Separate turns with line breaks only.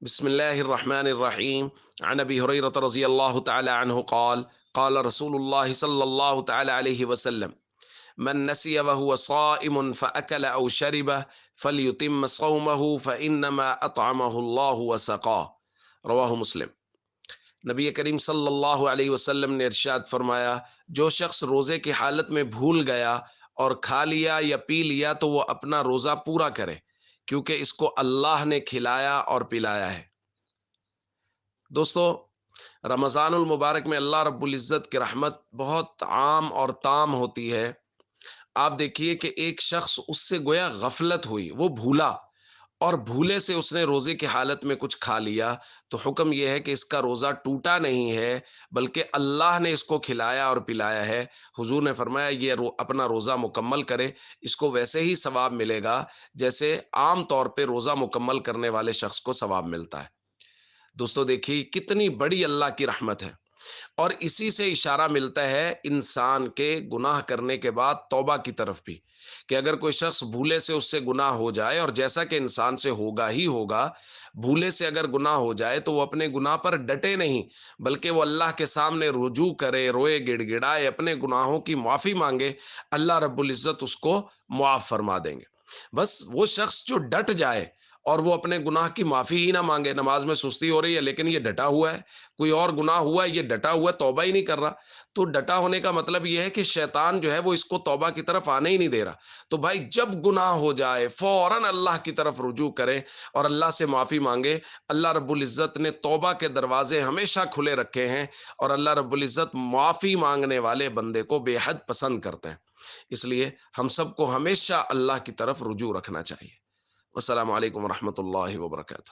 بسم الله الرحمن الرحيم. عن ابي هريره رضي الله تعالى عنه قال قال رسول الله صلى الله تعالى عليه وسلم: من نسي وهو صائم فاكل او شرب فليتم صومه فانما اطعمه الله وسقاه. رواہ مسلم۔ نبی کریم صلی اللہ علیہ وسلم نے ارشاد فرمایا، جو شخص روزے کی حالت میں بھول گیا اور کھا لیا یا پی لیا تو وہ اپنا روزہ پورا کرے، کیونکہ اس کو اللہ نے کھلایا اور پلایا ہے۔ دوستو، رمضان المبارک میں اللہ رب العزت کی رحمت بہت عام اور تام ہوتی ہے۔ آپ دیکھیے کہ ایک شخص اس سے گویا غفلت ہوئی، وہ بھولا، اور بھولے سے اس نے روزے کی حالت میں کچھ کھا لیا، تو حکم یہ ہے کہ اس کا روزہ ٹوٹا نہیں ہے، بلکہ اللہ نے اس کو کھلایا اور پلایا ہے۔ حضور نے فرمایا یہ اپنا روزہ مکمل کرے، اس کو ویسے ہی ثواب ملے گا جیسے عام طور پہ روزہ مکمل کرنے والے شخص کو ثواب ملتا ہے۔ دوستو دیکھیے کتنی بڑی اللہ کی رحمت ہے، اور اسی سے اشارہ ملتا ہے انسان کے گناہ کرنے کے بعد توبہ کی طرف بھی، کہ اگر کوئی شخص بھولے سے اس سے گناہ ہو جائے، اور جیسا کہ انسان سے ہوگا ہی ہوگا، بھولے سے اگر گناہ ہو جائے تو وہ اپنے گناہ پر ڈٹے نہیں، بلکہ وہ اللہ کے سامنے رجوع کرے، روئے گڑ گڑائے، اپنے گناہوں کی معافی مانگے، اللہ رب العزت اس کو معاف فرما دیں گے۔ بس وہ شخص جو ڈٹ جائے اور وہ اپنے گناہ کی معافی ہی نہ مانگے، نماز میں سستی ہو رہی ہے لیکن یہ ڈٹا ہوا ہے، کوئی اور گناہ ہوا ہے یہ ڈٹا ہوا ہے، توبہ ہی نہیں کر رہا، تو ڈٹا ہونے کا مطلب یہ ہے کہ شیطان جو ہے وہ اس کو توبہ کی طرف آنے ہی نہیں دے رہا۔ تو بھائی جب گناہ ہو جائے فوراً اللہ کی طرف رجوع کرے اور اللہ سے معافی مانگے۔ اللہ رب العزت نے توبہ کے دروازے ہمیشہ کھلے رکھے ہیں، اور اللہ رب العزت معافی مانگنے والے بندے کو بے حد پسند کرتے ہیں۔ اس لیے ہم سب کو ہمیشہ اللہ کی طرف رجوع رکھنا چاہیے۔ والسلام علیکم ورحمۃ اللہ وبرکاتہ۔